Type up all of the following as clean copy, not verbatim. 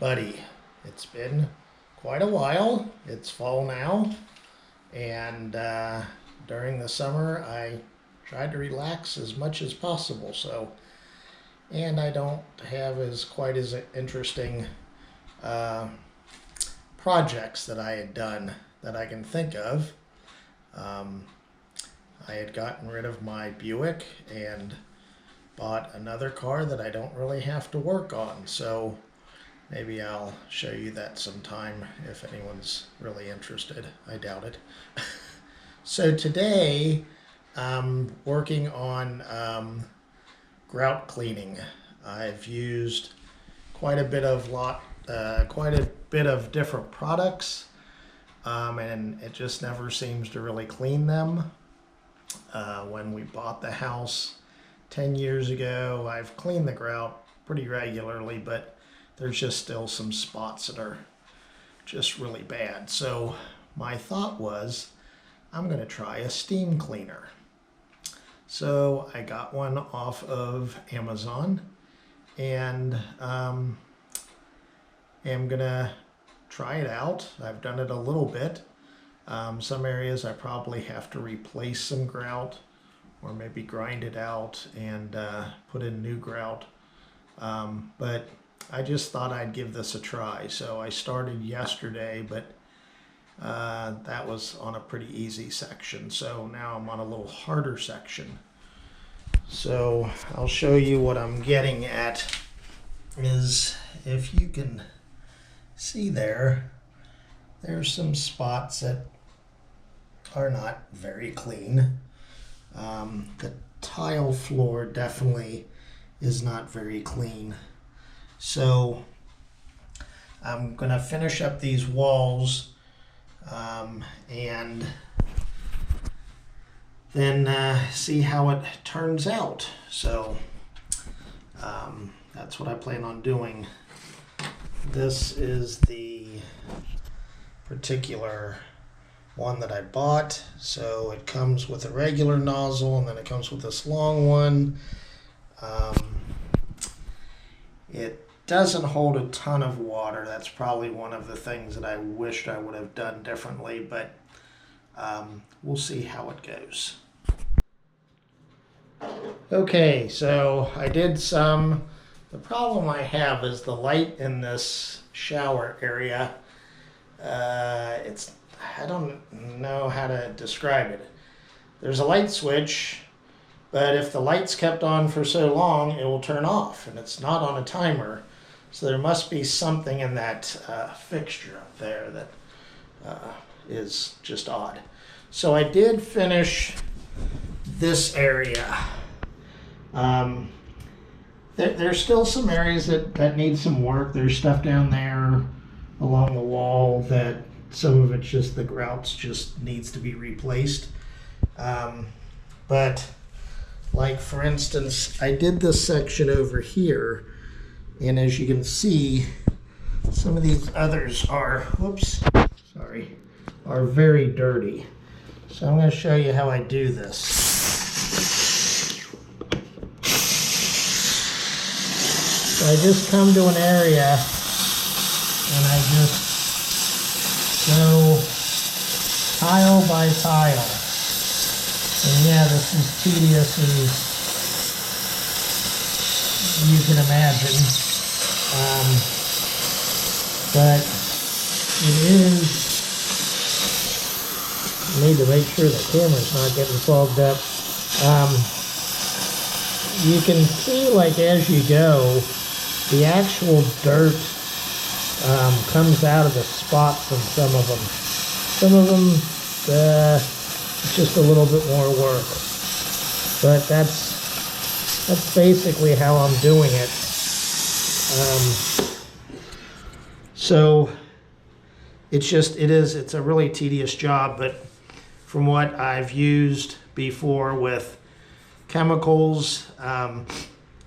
Budde. It's been quite a while. It's fall now, and during the summer I tried to relax as much as possible. And I don't have quite as interesting projects that I had done that I can think of. I had gotten rid of my Buick and bought another car that I don't really have to work on. So maybe I'll show you that sometime if anyone's really interested. I doubt it. So today I'm working on grout cleaning. I've used quite a bit of different products, and it just never seems to really clean them. When we bought the house 10 years ago, I've cleaned the grout pretty regularly, but there's just still some spots that are just really bad. So my thought was, I'm going to try a steam cleaner. So I got one off of Amazon, and am gonna try it out. I've done it a little bit. Some areas I probably have to replace some grout, or maybe grind it out and put in new grout. But I just thought I'd give this a try. So I started yesterday, but that was on a pretty easy section. So now I'm on a little harder section. So I'll show you what I'm getting at. Is if you can see there's some spots that are not very clean. The tile floor definitely is not very clean. So I'm gonna finish up these walls and then see how it turns out. So that's what I plan on doing. This is the particular one that I bought. So it comes with a regular nozzle, and then it comes with this long one. It doesn't hold a ton of water. That's probably one of the things that I wished I would have done differently, but we'll see how it goes. Okay, so I did some. The problem I have is the light in this shower area. I don't know how to describe it. There's a light switch, but if the light's kept on for so long, it will turn off, and it's not on a timer. So there must be something in that fixture up there that is just odd. So I did finish this area. There's still some areas that need some work. There's stuff down there along the wall that some of it's just the grouts just needs to be replaced. But like for instance, I did this section over here, and as you can see, some of these others are very dirty. So I'm going to show you how I do this. So I just come to an area and I just go tile by tile. And yeah, this is tedious as you can imagine. But it is, I need to make sure the camera's not getting fogged up. You can see, like, as you go, the actual dirt comes out of the spots in some of them. Some of them, it's just a little bit more work. But that's basically how I'm doing it. So it's a really tedious job, but from what I've used before with chemicals,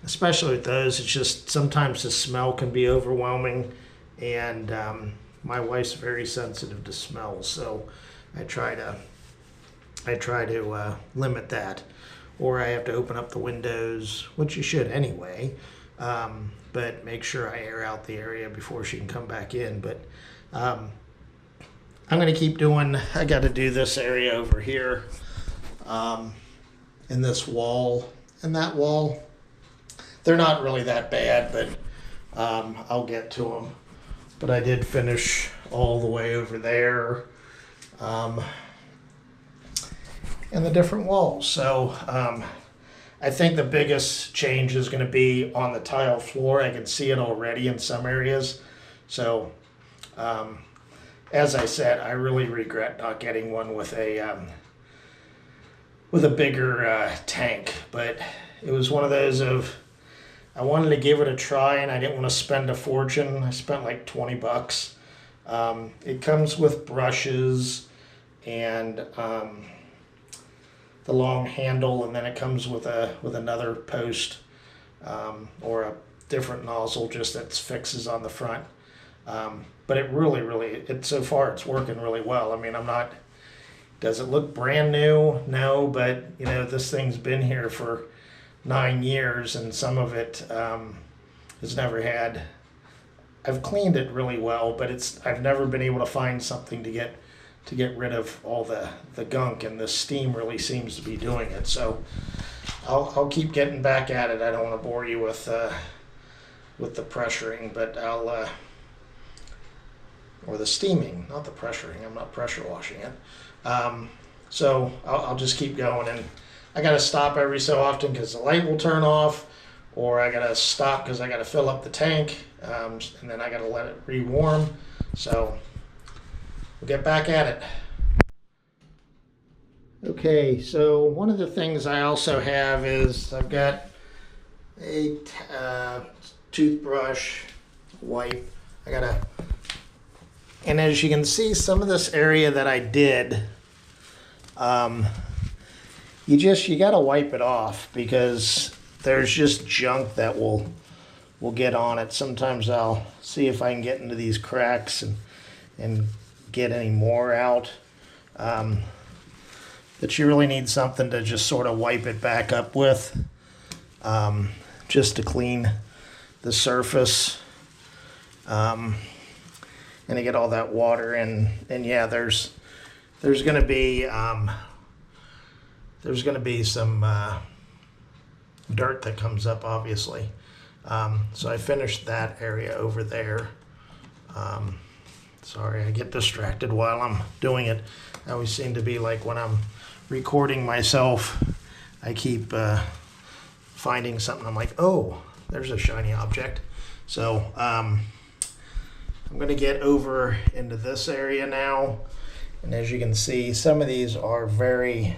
especially with those, it's just sometimes the smell can be overwhelming, and my wife's very sensitive to smells, so I try to limit that. Or I have to open up the windows, which you should anyway, but make sure I air out the area before she can come back in. But I'm going to keep doing, I got to do this area over here, and this wall and that wall. They're not really that bad, but I'll get to them. But I did finish all the way over there, and the different walls. So I think the biggest change is going to be on the tile floor. I can see it already in some areas. So as I said, I really regret not getting one with a bigger tank. But it was one of those of, I wanted to give it a try and I didn't want to spend a fortune. I spent like 20 bucks. It comes with brushes and the long handle, and then it comes with another post or a different nozzle just that fixes on the front. But it really, so far it's working really well. I mean, does it look brand new? No, but you know, this thing's been here for 9 years, and some of it has never had. I've cleaned it really well, but I've never been able to find something to get rid of all the gunk, and the steam really seems to be doing it. So I'll keep getting back at it. I don't want to bore you with the pressuring, but or the steaming, not the pressuring. I'm not pressure washing it. So I'll just keep going, and I got to stop every so often because the light will turn off, or I got to stop because I got to fill up the tank, and then I got to let it re-warm. So we'll get back at it. Okay, so one of the things I also have is I've got a toothbrush, wipe. And as you can see, some of this area that I did, you got to wipe it off because there's just junk that will get on it. Sometimes I'll see if I can get into these cracks and get any more out. But you really need something to just sort of wipe it back up with, just to clean the surface. And to get all that water in. And yeah, there's going to be some dirt that comes up, obviously. So I finished that area over there. Sorry, I get distracted while I'm doing it. I always seem to be like when I'm recording myself, I keep finding something. I'm like, oh, there's a shiny object. So I'm going to get over into this area now, and as you can see, some of these are very,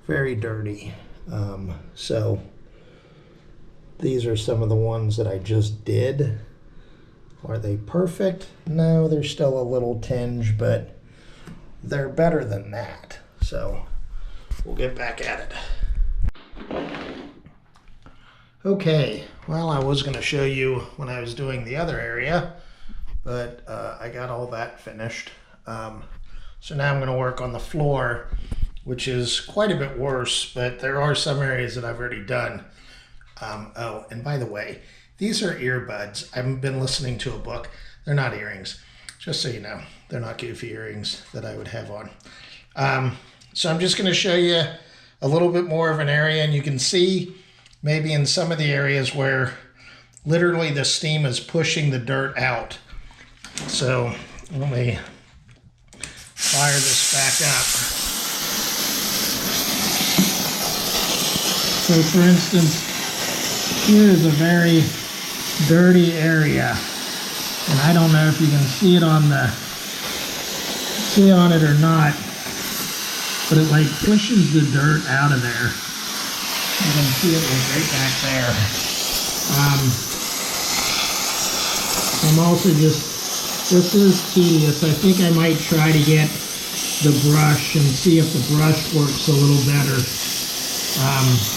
very dirty. So these are some of the ones that I just did. Are they perfect? No, they're still a little tinge, but they're better than that. So we'll get back at it. Okay, well, I was going to show you when I was doing the other area, but I got all that finished. So now I'm going to work on the floor, which is quite a bit worse, but there are some areas that I've already done. Oh, and by the way, these are earbuds. I've been listening to a book. They're not earrings, just so you know. They're not goofy earrings that I would have on. So I'm just going to show you a little bit more of an area, and you can see maybe in some of the areas where literally the steam is pushing the dirt out. So let me fire this back up. So for instance, here is a very dirty area, and I don't know if you can see it on it or not, but it like pushes the dirt out of there. You can see it right back there. I'm also this is tedious. I think I might try to get the brush and see if the brush works a little better.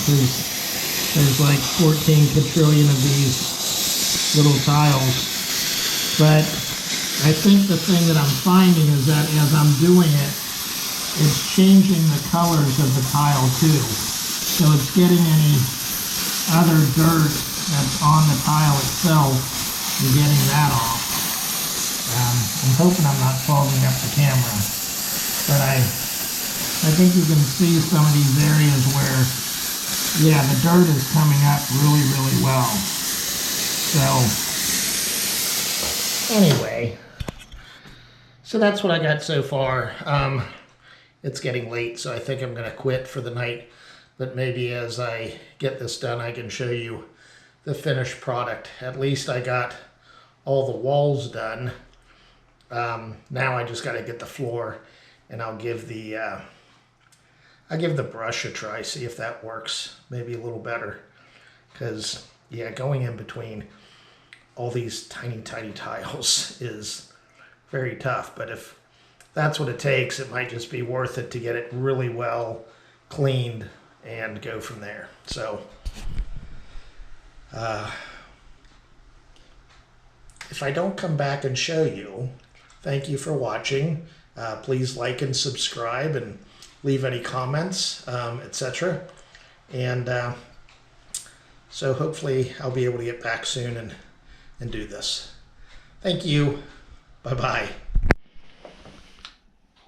There's like 14 quadrillion of these little tiles. But I think the thing that I'm finding is that as I'm doing it, it's changing the colors of the tile too. So it's getting any other dirt that's on the tile itself and getting that off. I'm hoping I'm not fogging up the camera, but I think you can see some of these areas where, yeah, the dirt is coming up really, really well. So, anyway, so that's what I got so far. It's getting late, so I think I'm going to quit for the night. But maybe as I get this done, I can show you the finished product. At least I got all the walls done. Now I just got to get the floor, and I'll give the brush a try, see if that works maybe a little better. Because, yeah, going in between all these tiny, tiny tiles is very tough. But if that's what it takes, it might just be worth it to get it really well cleaned and go from there. So, if I don't come back and show you, thank you for watching. Please like and subscribe and leave any comments, etc. And so hopefully I'll be able to get back soon and do this. Thank you. Bye-bye.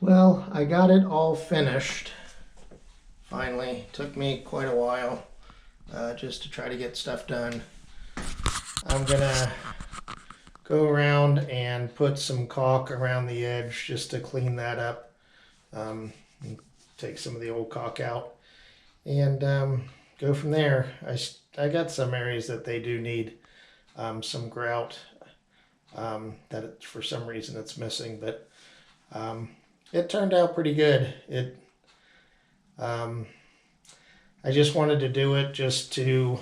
Well, I got it all finished. Finally, took me quite a while just to try to get stuff done. I'm gonna go around and put some caulk around the edge just to clean that up. Take some of the old caulk out and go from there. I got some areas that they do need some grout that for some reason it's missing, but it turned out pretty good. I just wanted to do it just to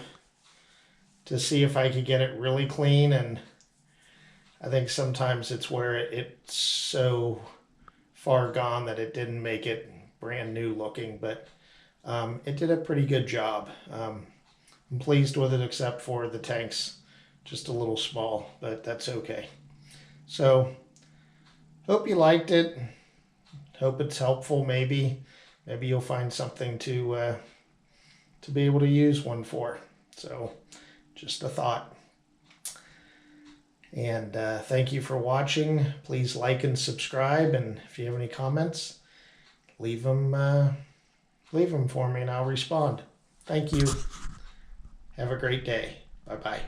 see if I could get it really clean, and I think sometimes it's where it's so far gone that it didn't make it brand new looking, but it did a pretty good job. I'm pleased with it, except for the tanks just a little small, but that's okay. So hope you liked it. Hope it's helpful. Maybe you'll find something to be able to use one for. So just a thought. And thank you for watching. Please like and subscribe. And if you have any comments, leave them for me and I'll respond. Thank you. Have a great day. Bye-bye.